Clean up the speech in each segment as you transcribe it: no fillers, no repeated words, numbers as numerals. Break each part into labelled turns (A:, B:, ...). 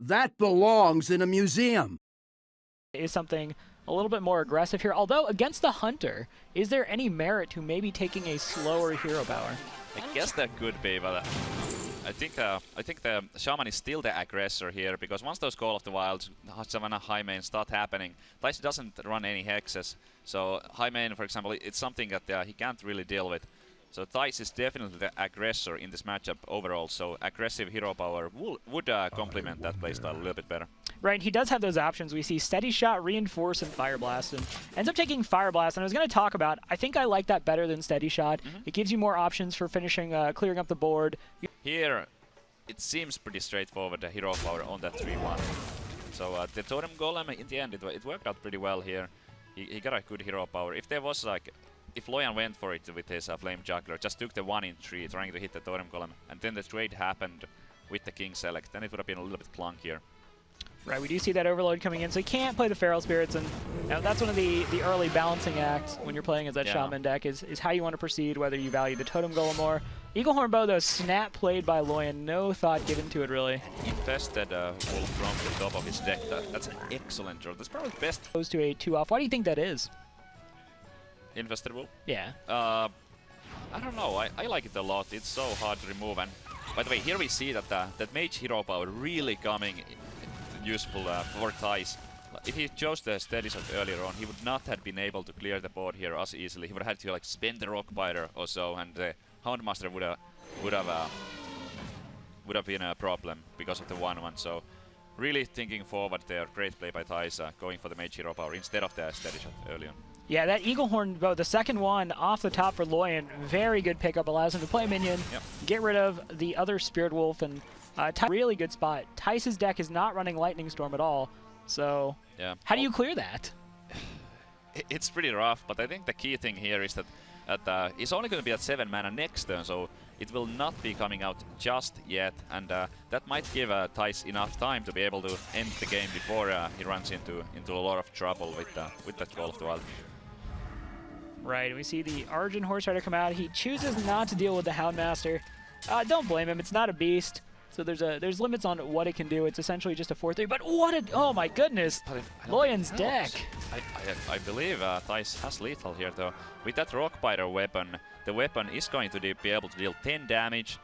A: That belongs in a museum.
B: Is something a little bit more aggressive here. Although against the Hunter, is there any merit to maybe taking a slower hero power?
C: I guess there could be, but I think the Shaman is still the aggressor here, because once those Call of the Wilds, Savannah high main start happening, Thijs doesn't run any hexes. So high main, for example, it's something that he can't really deal with. So Thijs is definitely the aggressor in this matchup overall, so aggressive hero power would complement that playstyle a little bit better.
B: Right, he does have those options. We see Steady Shot, Reinforce, and Fire Blast, and ends up taking Fire Blast. And I was going to talk about, I think I like that better than Steady Shot. It gives you more options for finishing, clearing up the board.
C: Here, it seems pretty straightforward, the hero power on that 3-1. So the Totem Golem, in the end, it worked out pretty well here. He got a good hero power. If there was like, if Loyan went for it with his Flame Juggler, just took the 1 in 3, trying to hit the Totem Golem, and then the trade happened with the King Select, then it would have been a little bit clunkier.
B: Right, we do see that Overload coming in, so you can't play the Feral Spirits, and that's one of the early balancing acts when you're playing as that Shaman deck, is how you want to proceed, whether you value the Totem Golem more. Eaglehorn Bow, though, snap played by Loyan, no thought given to it, really.
C: Infested Wolf from the top of his deck, that's an excellent draw. That's probably the best.
B: Goes to a 2-off. Why do you think that is?
C: Infested Wolf?
B: Yeah.
C: I don't know, I like it a lot. It's so hard to remove, and by the way, here we see that that Mage hero power really coming useful for Thijs. If he chose the Steady Shot earlier on, he would not have been able to clear the board here as easily. He would have had to like spend the Rockbiter or so, and the Houndmaster would have been a problem because of the 1-1. So really thinking forward there, great play by Thijs, going for the Mage hero power instead of the Steady Shot early on.
B: Yeah, that Eaglehorn Bow, the second one off the top for Loyan, very good pickup, allows him to play a minion, get rid of the other Spirit Wolf, and really good spot. Thijs' deck is not running Lightning Storm at all, so how do you clear that?
C: It's pretty rough, but I think the key thing here is that he's only going to be at 7 mana next turn, so it will not be coming out just yet, and that might give Thijs enough time to be able to end the game before he runs into a lot of trouble with that Call of the Wild.
B: Right, we see the Argent Horse Rider come out. He chooses not to deal with the Houndmaster. Don't blame him, it's not a beast. So there's limits on what it can do. It's essentially just a 4-3, but what a, oh my goodness, Loyan's deck.
C: I believe Thijs has lethal here though. With that Rockbiter weapon, the weapon is going to be able to deal 10 damage,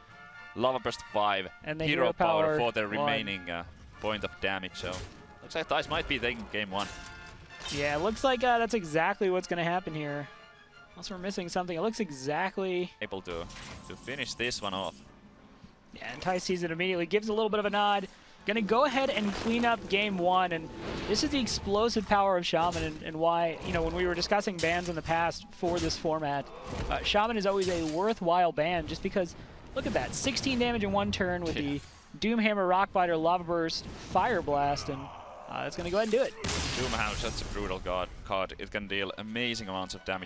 C: Lava Burst 5,
B: and the
C: hero power for the remaining point of damage. So looks like Thijs might be taking game 1.
B: Yeah, it looks like that's exactly what's going to happen here. Unless we're missing something, it looks exactly
C: able to finish this one off.
B: Yeah, and Thijs sees it immediately, gives a little bit of a nod. Gonna go ahead and clean up game 1, and this is the explosive power of Shaman, and why, you know, when we were discussing bans in the past for this format, Shaman is always a worthwhile ban, just because, look at that, 16 damage in 1 turn with the Doomhammer, Rockbiter, Lava Burst, Fire Blast, and that's gonna go ahead and do it.
C: Doomhammer, that's a brutal card. It can deal amazing amounts of damage.